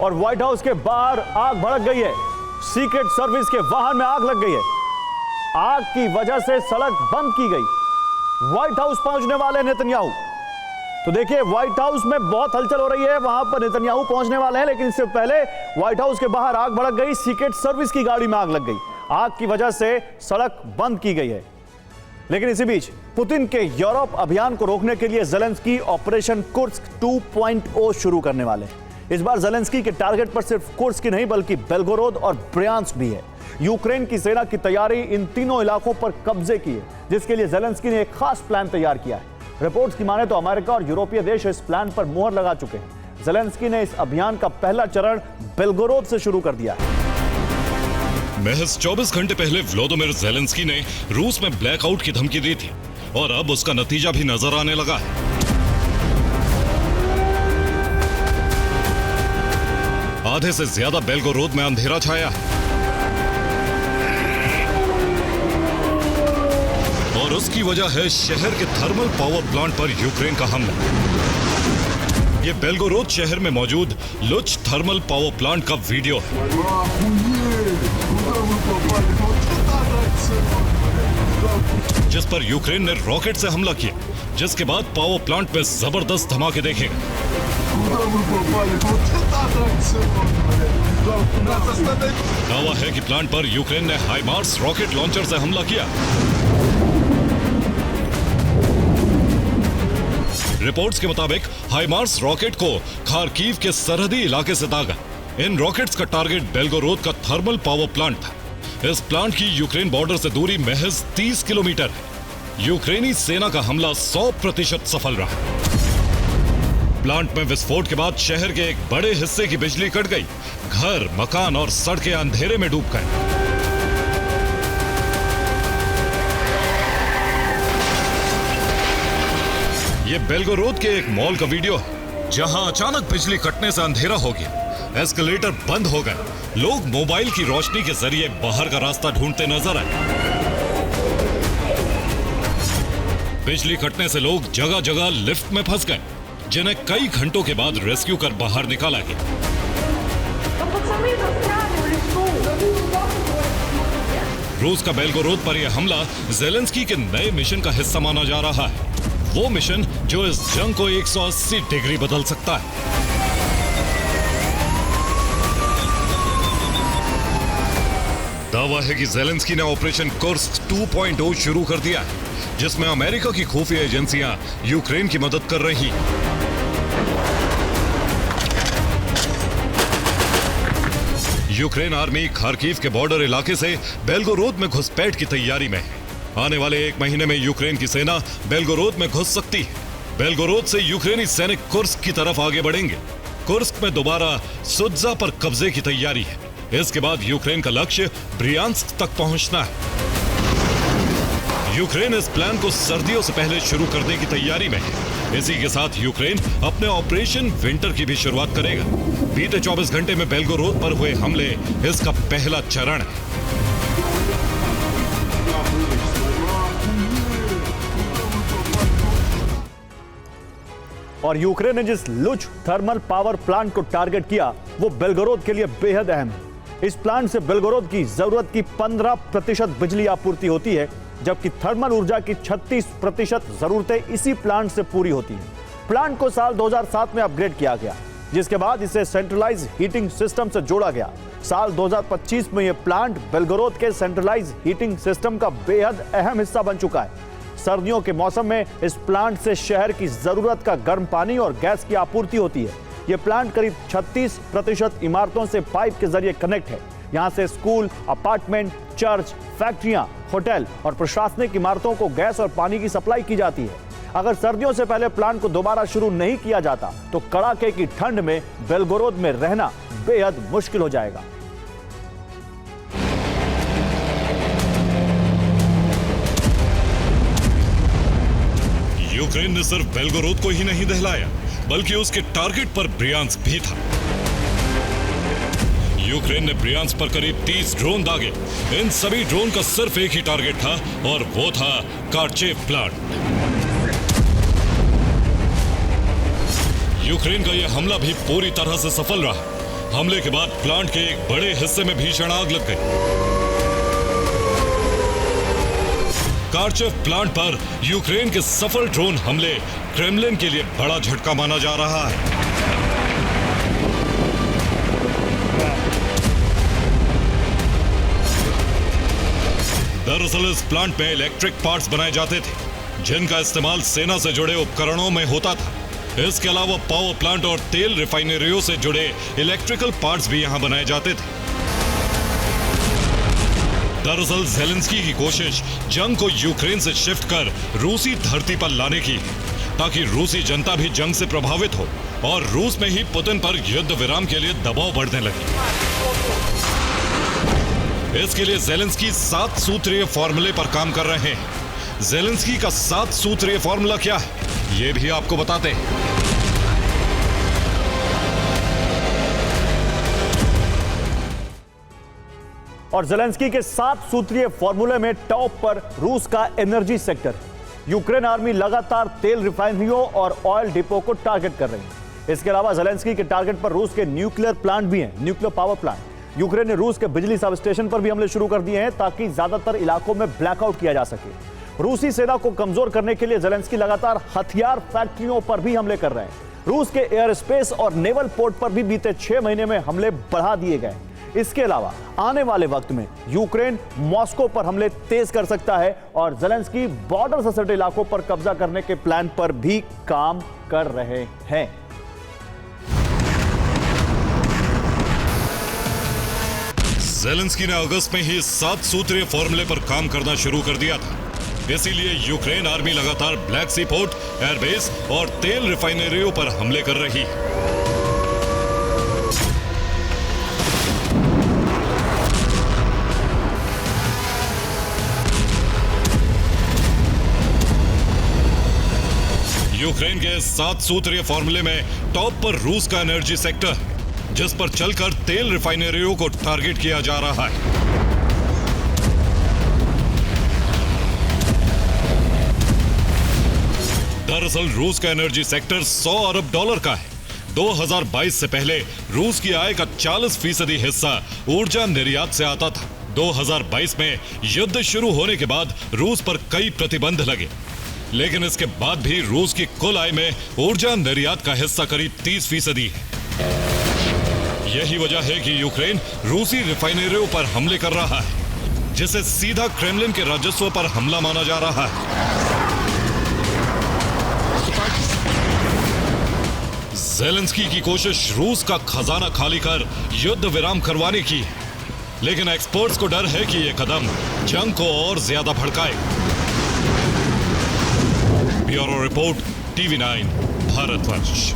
और white house के बाहर आग भड़क गई है। सीक्रेट सर्विस के वाहन में आग लग गई है। आग की वजह से सड़क बंद की गई। व्हाइट हाउस पहुंचने वाले नेतन्याहू, तो देखिए व्हाइट हाउस में बहुत हलचल हो रही है, वहां पर नेतन्याहू पहुंचने वाले हैं, लेकिन इससे पहले व्हाइट हाउस के बाहर आग भड़क गई। सीक्रेट सर्विस की गाड़ी में आग लग गई। आग की वजह से सड़क बंद की गई है। लेकिन इसी बीच पुतिन के यूरोप अभियान को रोकने के लिए ज़ेलेंस्की ऑपरेशन कुर्स्क 2.0 शुरू करने वाले हैं। इस बार ज़ेलेंस्की के टारगेट पर सिर्फ कुर्स्क ही नहीं बल्कि बेलगोरोद और ब्रियांस्क भी है। यूक्रेन की सेना की तैयारी इन तीनों इलाकों पर कब्जे की है, जिसके लिए ज़ेलेंस्की ने एक खास प्लान तैयार किया है। रिपोर्ट्स की माने तो अमेरिका और यूरोपीय देश इस प्लान पर मुहर लगा चुके हैं। ज़ेलेंस्की ने इस अभियान का पहला चरण बेलगोरोद से शुरू कर दिया है। महज 24 घंटे पहले व्लादिमीर ज़ेलेंस्की ने रूस में ब्लैकआउट की धमकी दी थी और अब उसका नतीजा भी नजर आने लगा है। आधे से ज्यादा बेलगोरोद में अंधेरा छाया है और उसकी वजह है शहर के थर्मल पावर प्लांट पर यूक्रेन का हमला। ये बेलगोरोद शहर में मौजूद लुच थर्मल पावर प्लांट का वीडियो है, जिस पर यूक्रेन ने रॉकेट से हमला किया, जिसके बाद पावर प्लांट में जबरदस्त धमाके देखे गए। दावा है कि प्लांट पर यूक्रेन ने हाइमार्स रॉकेट लॉन्चर से हमला किया। रिपोर्ट्स के मुताबिक हाइमार्स रॉकेट को खार्कीव के सरहदी इलाके से दागा। इन रॉकेट्स का टारगेट बेलगोरोद का थर्मल पावर प्लांट था। इस प्लांट की यूक्रेन बॉर्डर से दूरी महज 30 किलोमीटर है। यूक्रेनी सेना का हमला 100% सफल रहा। प्लांट में विस्फोट के बाद शहर के एक बड़े हिस्से की बिजली कट गई। घर, मकान और सड़कें अंधेरे में डूब गए। ये बेलगोरोद के एक मॉल का वीडियो है, जहां अचानक बिजली कटने से अंधेरा हो गया। एस्केलेटर बंद हो गए। लोग मोबाइल की रोशनी के जरिए बाहर का रास्ता ढूंढते नजर आए। बिजली कटने से लोग जगह जगह लिफ्ट में फंस गए, जिन्हें कई घंटों के बाद रेस्क्यू कर बाहर निकाला गया। रूस का बेलगोरोद पर यह हमला ज़ेलेंस्की के नए मिशन का हिस्सा माना जा रहा है। वो मिशन जो इस जंग को 180 डिग्री बदल सकता है। दावा है कि ज़ेलेंस्की ने ऑपरेशन कुर्स्क 2.0 शुरू कर दिया है, जिसमें अमेरिका की खुफिया एजेंसियां यूक्रेन की मदद कर रही हैं। यूक्रेन आर्मी खार्कीव के बॉर्डर इलाके से बेलगोरोद में घुसपैठ की तैयारी में है। आने वाले 1 महीने में यूक्रेन की सेना बेलगोरोद में घुस सकती है। बेलगोरोद से यूक्रेनी सैनिक कुर्स्क की तरफ आगे बढ़ेंगे। कुर्स्क में दोबारा सुत्जा पर कब्जे की तैयारी है। इसके बाद यूक्रेन का लक्ष्य ब्रियांस्क तक पहुंचना है। यूक्रेन इस प्लान को सर्दियों से पहले शुरू करने की तैयारी में है। इसी के साथ यूक्रेन अपने ऑपरेशन विंटर की भी शुरुआत करेगा। बीते 24 घंटे में बेलगोरोद पर हुए हमले इसका पहला चरण है। और यूक्रेन ने जिस लुच थर्मल पावर प्लांट को टारगेट किया, वो बेलगोरोद के लिए बेहद अहम है। इस प्लांट से बेलगोरोद की जरूरत की 15% बिजली आपूर्ति होती है, जबकि थर्मल ऊर्जा की 36% जरूरतें इसी प्लांट से पूरी होती हैं। प्लांट को साल 2007 में अपग्रेड किया गया, जिसके बाद इसे सेंट्रलाइज हीटिंग सिस्टम से जोड़ा गया। साल 2025 में यह प्लांट बेलगोरोद के सेंट्रलाइज हीटिंग सिस्टम का बेहद अहम हिस्सा बन चुका है। सर्दियों के मौसम में इस प्लांट से शहर की जरूरत का गर्म पानी और गैस की आपूर्ति होती है। यह प्लांट करीब 36% इमारतों से पाइप के जरिए कनेक्ट है। यहां से स्कूल, अपार्टमेंट, चर्च, फैक्ट्रियां, होटल और प्रशासनिक इमारतों को गैस और पानी की सप्लाई की जाती है। अगर सर्दियों से पहले प्लांट को दोबारा शुरू नहीं किया जाता तो कड़ाके की ठंड में बेलगोरोद में रहना बेहद मुश्किल हो जाएगा। यूक्रेन ने सिर्फ बेलगोरोद को ही नहीं दहलाया, बल्कि उसके टारगेट पर ब्रियांस्क भी था। यूक्रेन ने ब्रियांस्क पर करीब 30 ड्रोन दागे। इन सभी ड्रोन का सिर्फ एक ही टारगेट था और वो था कार्चेव प्लांट। यूक्रेन का यह हमला भी पूरी तरह से सफल रहा। हमले के बाद प्लांट के एक बड़े हिस्से में भीषण आग लग गई। कार्चेव प्लांट पर यूक्रेन के सफल ड्रोन हमले क्रेमलिन के लिए बड़ा झटका माना जा रहा है। दरअसल इस प्लांट में इलेक्ट्रिक पार्ट्स बनाए जाते थे, जिनका इस्तेमाल सेना से जुड़े उपकरणों में होता था। इसके अलावा पावर प्लांट और तेल रिफाइनरियों से जुड़े इलेक्ट्रिकल पार्ट्स भी यहां बनाए जाते थे। दरअसल ज़ेलेंस्की की कोशिश जंग को यूक्रेन से शिफ्ट कर रूसी धरती पर लाने की, ताकि रूसी जनता भी जंग से प्रभावित हो और रूस में ही पुतिन पर युद्ध विराम के लिए दबाव बढ़ने लगे। इसके लिए ज़ेलेंस्की 7 सूत्रीय फॉर्मूले पर काम कर रहे हैं। ज़ेलेंस्की का 7 सूत्रीय फॉर्मूला क्या है, ये भी आपको बताते हैं। और ज़ेलेंस्की के 7 सूत्रीय फॉर्मूले में टॉप पर रूस का एनर्जी सेक्टर। यूक्रेन आर्मी लगातार तेल रिफाइनरियों और ऑयल डिपो को टारगेट कर रही है। इसके अलावा ज़ेलेंस्की के टारगेट पर रूस के न्यूक्लियर प्लांट भी हैं, न्यूक्लियर पावर प्लांट। यूक्रेन ने रूस के बिजली सब स्टेशन पर भी हमले शुरू कर दिए हैं, ताकि ज्यादातर इलाकों में ब्लैकआउट किया जा सके। रूसी सेना को कमजोर करने के लिए ज़ेलेंस्की लगातार हथियार फैक्ट्रियों पर भी हमले कर रहे हैं। रूस के एयर स्पेस और नेवल पोर्ट पर भी बीते 6 महीने में हमले बढ़ा दिए गए। इसके अलावा आने वाले वक्त में यूक्रेन मॉस्को पर हमले तेज कर सकता है और ज़ेलेंस्की बॉर्डर से सटे इलाकों पर कब्जा करने के प्लान पर भी काम कर रहे हैं। ज़ेलेंस्की ने अगस्त में ही 7 सूत्रीय फॉर्मूले पर काम करना शुरू कर दिया था। इसीलिए यूक्रेन आर्मी लगातार ब्लैक सी पोर्ट, एयरबेस और तेल रिफाइनरियों पर हमले कर रही है। यूक्रेन के 7 सूत्रीय फॉर्मूले में टॉप पर रूस का एनर्जी सेक्टर, जिस पर चलकर तेल रिफाइनरियों को टारगेट किया जा रहा है। दरअसल रूस का एनर्जी सेक्टर $100 अरब का है। 2022 से पहले रूस की आय का 40% हिस्सा ऊर्जा निर्यात से आता था। 2022 में युद्ध शुरू होने के बाद रूस पर कई प्रतिबंध लगे, लेकिन इसके बाद भी रूस की कुल आय में ऊर्जा निर्यात का हिस्सा करीब 30% है। यही वजह है कि यूक्रेन रूसी रिफाइनरियों पर हमले कर रहा है, जिसे सीधा क्रेमलिन के राजस्व पर हमला माना जा रहा है। ज़ेलेंस्की की कोशिश रूस का खजाना खाली कर युद्ध विराम करवाने की है, लेकिन एक्सपर्ट्स को डर है कि यह कदम जंग को और ज्यादा भड़काएगा। Bureau report, TV9 Bharatvarsh.